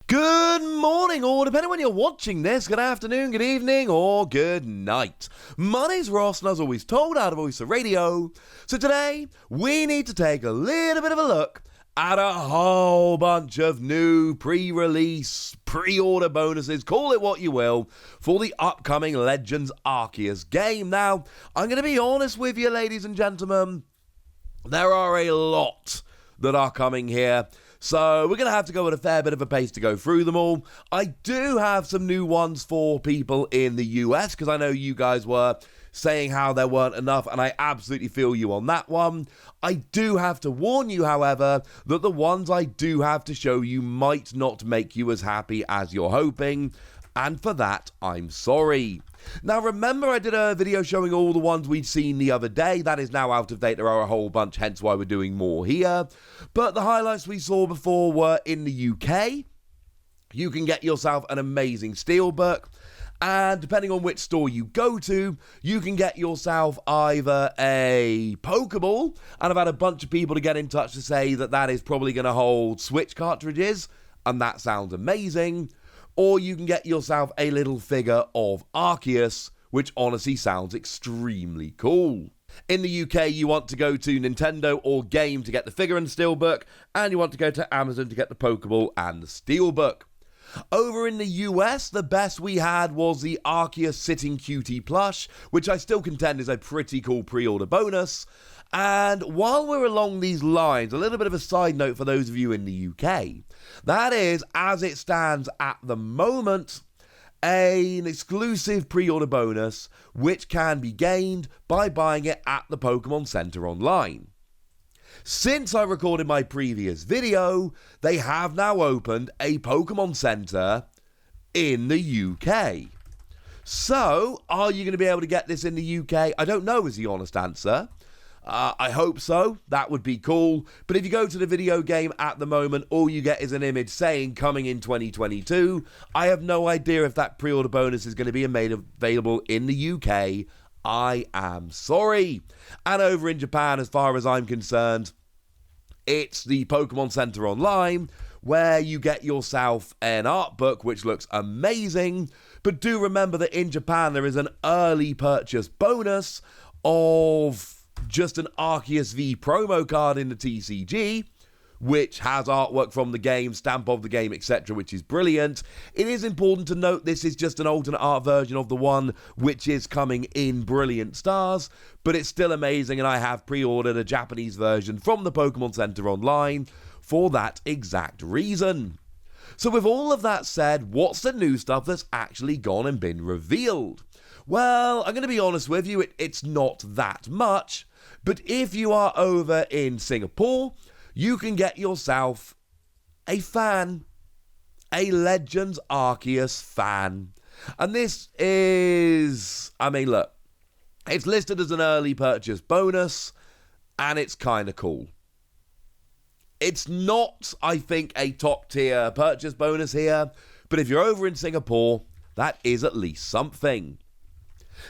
Good morning, or depending when you're watching this, good afternoon, good evening, or good night. My name's Ross, and as always told out of Voice of Radio. So today, we need to take a little bit of a look at a whole bunch of new pre-release, pre-order bonuses, call it what you will, for the upcoming Legends Arceus game. Now, I'm going to be honest with you, ladies and gentlemen, there are a lot that are coming here. So we're going to have to go at a fair bit of a pace to go through them all. I do have some new ones for people in the US, because I know you guys were saying how there weren't enough, and I absolutely feel you on that one. I do have to warn you, however, that the ones I do have to show you might not make you as happy as you're hoping, and for that, I'm sorry. Now, remember I did a video showing all the ones we'd seen the other day. That is now out of date. There are a whole bunch, hence why we're doing more here. But the highlights we saw before were in the UK. You can get yourself an amazing steelbook. And depending on which store you go to, you can get yourself either a Pokeball. And I've had a bunch of people to get in touch to say that that is probably going to hold Switch cartridges. And that sounds amazing. Or you can get yourself a little figure of Arceus, which honestly sounds extremely cool. In the UK, you want to go to Nintendo or Game to get the figure and steelbook, and you want to go to Amazon to get the Pokeball and the steelbook. Over in the US, the best we had was the Arceus Sitting Cutie plush, which I still contend is a pretty cool pre-order bonus. And while we're along these lines, a little bit of a side note for those of you in the UK. That is, as it stands at the moment, an exclusive pre-order bonus which can be gained by buying it at the Pokémon Center online. Since I recorded my previous video, they have now opened a Pokémon Center in the UK. So, are you going to be able to get this in the UK? I don't know is the honest answer. I hope so. That would be cool. But if you go to the video game at the moment, all you get is an image saying coming in 2022. I have no idea if that pre-order bonus is going to be made available in the UK. I am sorry. And over in Japan, as far as I'm concerned, it's the Pokemon Center Online, where you get yourself an art book, which looks amazing. But do remember that in Japan, there is an early purchase bonus of just an Arceus V promo card in the TCG, which has artwork from the game, stamp of the game, etc., which is brilliant. It is important to note this is just an alternate art version of the one which is coming in Brilliant Stars, but it's still amazing, and I have pre-ordered a Japanese version from the Pokémon Center Online for that exact reason. So with all of that said, what's the new stuff that's actually gone and been revealed? Well, I'm going to be honest with you, it's not that much, but if you are over in Singapore, you can get yourself a fan, a Legends Arceus fan. And this is, look, it's listed as an early purchase bonus, and it's kind of cool. It's not, I think, a top tier purchase bonus here, but if you're over in Singapore, that is at least something.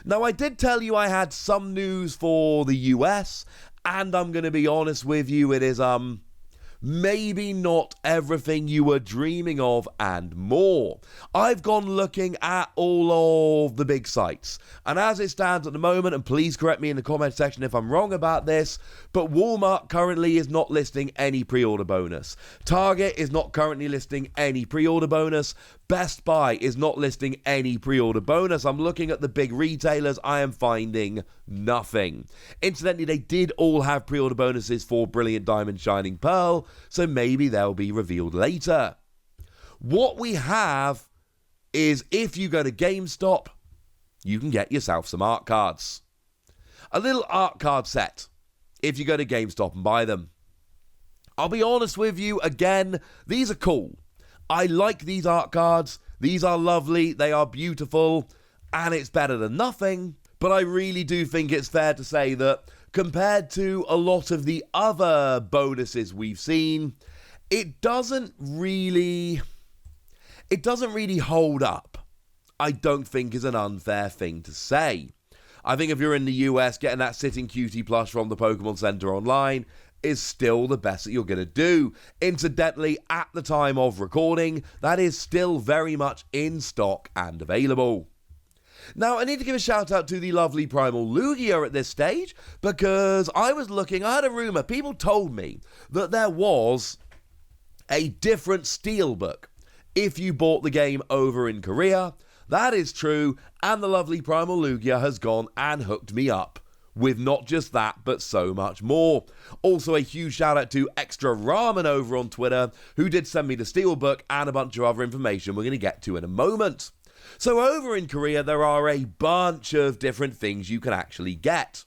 Now, I did tell you I had some news for the US, and I'm going to be honest with you, it is, maybe not everything you were dreaming of and more. I've gone looking at all of the big sites, and as it stands at the moment, and please correct me in the comment section if I'm wrong about this, but Walmart currently is not listing any pre-order bonus. Target is not currently listing any pre-order bonus. Best Buy is not listing any pre-order bonus. I'm looking at the big retailers. I am finding nothing. Incidentally, they did all have pre-order bonuses for Brilliant Diamond Shining Pearl, so maybe they'll be revealed later. What we have is if you go to GameStop, you can get yourself some art cards. A little art card set if you go to GameStop and buy them. I'll be honest with you, again, these are cool. I like these art cards. These are lovely. They are beautiful. And it's better than nothing. But I really do think it's fair to say that compared to a lot of the other bonuses we've seen, it doesn't really hold up. I don't think is an unfair thing to say. I think if you're in the US, getting that Sitting Cutie plush from the Pokémon Center Online, is still the best that you're going to do. Incidentally, at the time of recording, that is still very much in stock and available. Now, I need to give a shout out to the lovely Primal Lugia at this stage, because I had a rumour, people told me that there was a different steelbook if you bought the game over in Korea. That is true, and the lovely Primal Lugia has gone and hooked me up with not just that, but so much more. Also, a huge shout out to Extra Ramen over on Twitter, who did send me the steelbook and a bunch of other information we're going to get to in a moment. So over in Korea, there are a bunch of different things you can actually get.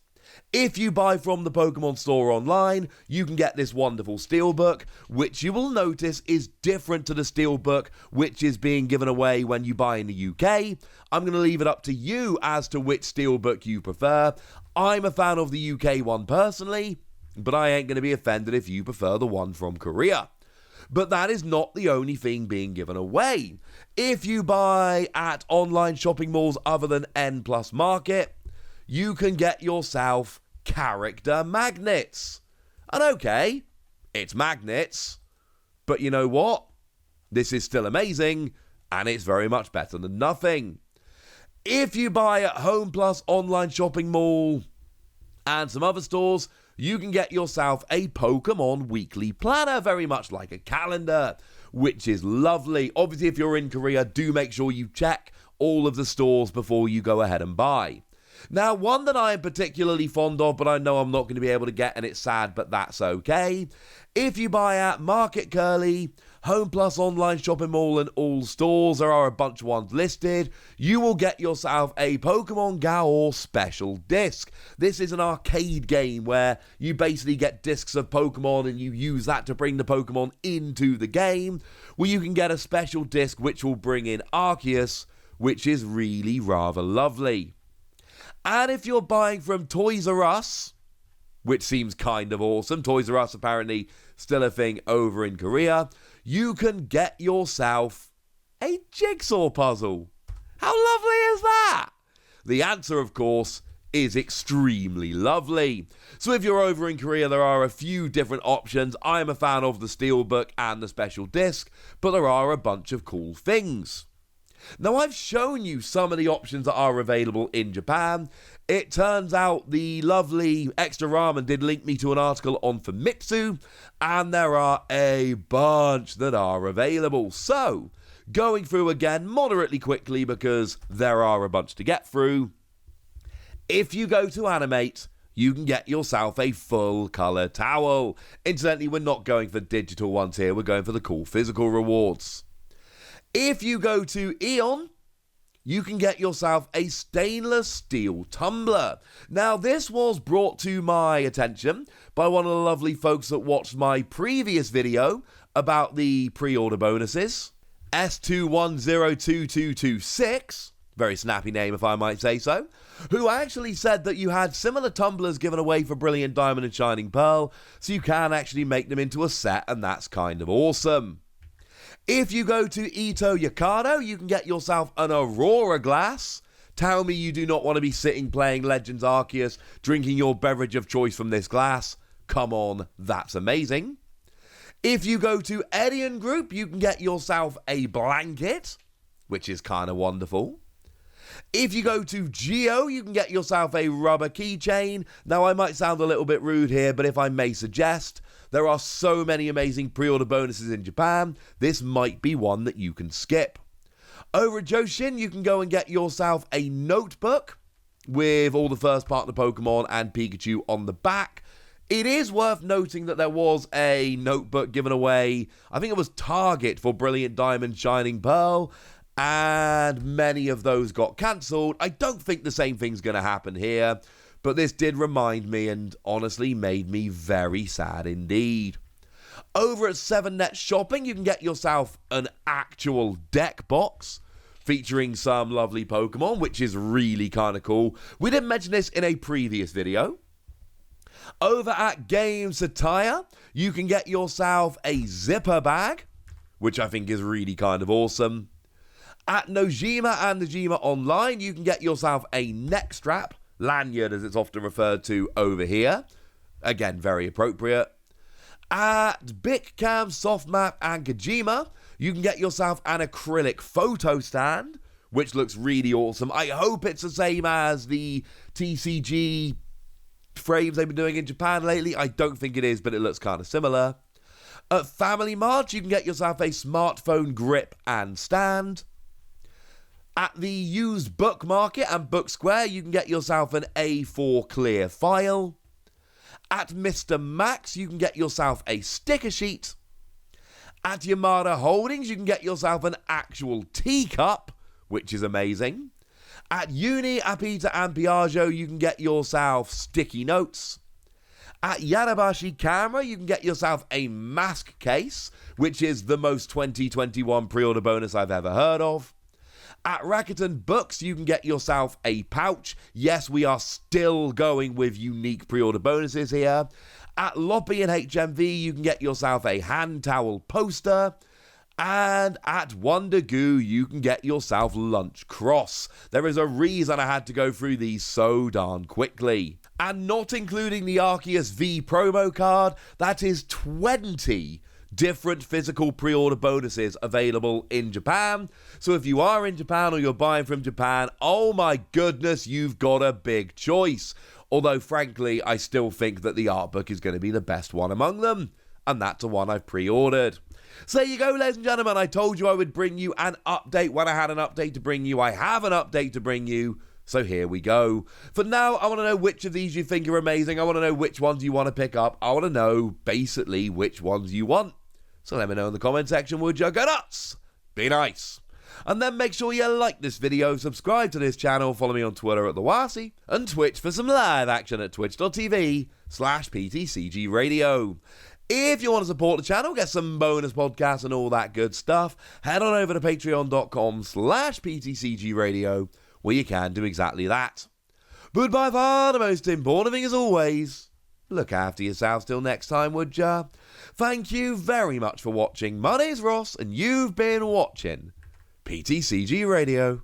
If you buy from the Pokemon store online, you can get this wonderful steelbook, which you will notice is different to the steelbook which is being given away when you buy in the UK. I'm going to leave it up to you as to which steelbook you prefer. I'm a fan of the UK one personally, but I ain't going to be offended if you prefer the one from Korea. But that is not the only thing being given away. If you buy at online shopping malls other than N Plus Market, you can get yourself character magnets. And okay, it's magnets, but you know what? This is still amazing, and it's very much better than nothing. If you buy at Home Plus Online Shopping Mall and some other stores, you can get yourself a Pokemon weekly planner, very much like a calendar, which is lovely. Obviously, if you're in Korea, do make sure you check all of the stores before you go ahead and buy. Now, one that I am particularly fond of, but I know I'm not going to be able to get, and it's sad, but that's okay. If you buy at Market Curly, Home Plus Online Shopping Mall, and all stores, there are a bunch of ones listed, you will get yourself a Pokemon Go special disc. This is an arcade game where you basically get discs of Pokemon and you use that to bring the Pokemon into the game, where you can get a special disc which will bring in Arceus, which is really rather lovely. And if you're buying from Toys R Us, which seems kind of awesome, Toys R Us apparently still a thing over in Korea, you can get yourself a jigsaw puzzle. How lovely is that? The answer, of course, is extremely lovely. So if you're over in Korea, there are a few different options. I'm a fan of the steelbook and the special disc, but there are a bunch of cool things. Now, I've shown you some of the options that are available in Japan. It turns out the lovely Extra Ramen did link me to an article on Famitsu, and there are a bunch that are available. So, going through again moderately quickly because there are a bunch to get through. If you go to Animate, you can get yourself a full colour towel. Incidentally, we're not going for digital ones here, we're going for the cool physical rewards. If you go to Eon, you can get yourself a stainless steel tumbler. Now, this was brought to my attention by one of the lovely folks that watched my previous video about the pre-order bonuses. S21022226, very snappy name if I might say so, who actually said that you had similar tumblers given away for Brilliant Diamond and Shining Pearl, so you can actually make them into a set, and that's kind of awesome. If you go to Ito Yokado, you can get yourself an Aurora glass. Tell me you do not want to be sitting playing Legends Arceus, drinking your beverage of choice from this glass. Come on, that's amazing. If you go to Edion Group, you can get yourself a blanket, which is kind of wonderful. If you go to Geo, you can get yourself a rubber keychain. Now, I might sound a little bit rude here, but if I may suggest, there are so many amazing pre-order bonuses in Japan, this might be one that you can skip. Over at Joshin, you can go and get yourself a notebook with all the first partner Pokemon and Pikachu on the back. It is worth noting that there was a notebook given away, I think it was Target for Brilliant Diamond, Shining Pearl, and many of those got cancelled. I don't think the same thing's going to happen here, but this did remind me and honestly made me very sad indeed. Over at 7net Shopping, you can get yourself an actual deck box featuring some lovely Pokemon, which is really kind of cool. We didn't mention this in a previous video. Over at Game Satire, you can get yourself a zipper bag, which I think is really kind of awesome. At Nojima and Nojima Online, you can get yourself a neck strap, lanyard as it's often referred to over here. Again, very appropriate. At Bic Cam, Softmap and Kojima, you can get yourself an acrylic photo stand, which looks really awesome. I hope it's the same as the TCG frames they've been doing in Japan lately. I don't think it is, but it looks kind of similar. At Family Mart, you can get yourself a smartphone grip and stand. At the used book market and Book Square, you can get yourself an A4 clear file. At Mr. Max, you can get yourself a sticker sheet. At Yamada Holdings, you can get yourself an actual teacup, which is amazing. At Uni, Apita and Piaggio, you can get yourself sticky notes. At Yanabashi Camera, you can get yourself a mask case, which is the most 2021 pre-order bonus I've ever heard of. At Rakuten Books, you can get yourself a pouch. Yes, we are still going with unique pre-order bonuses here. At Loppy and HMV, you can get yourself a hand towel poster. And at Wonder Goo, you can get yourself Lunch Cross. There is a reason I had to go through these so darn quickly. And not including the Arceus V promo card, that is 20 different physical pre-order bonuses available in Japan. So if you are in Japan or you're buying from Japan, oh my goodness, you've got a big choice. Although frankly, I still think that the art book is going to be the best one among them. And that's the one I've pre-ordered. So there you go, ladies and gentlemen. I told you I would bring you an update when I had an update to bring you. I have an update to bring you. So here we go. For now, I want to know which of these you think are amazing. I want to know which ones you want to pick up. I want to know, basically, which ones you want. So let me know in the comment section, would you? Go nuts! Be nice! And then make sure you like this video, subscribe to this channel, follow me on Twitter at TheWasi, and Twitch for some live action at twitch.tv/PTCG Radio. If you want to support the channel, get some bonus podcasts and all that good stuff, head on over to patreon.com/PTCG Radio, where you can do exactly that. But by far the most important thing, as always, look after yourselves till next time, would ya? Thank you very much for watching. My name's Ross, and you've been watching PTCG Radio.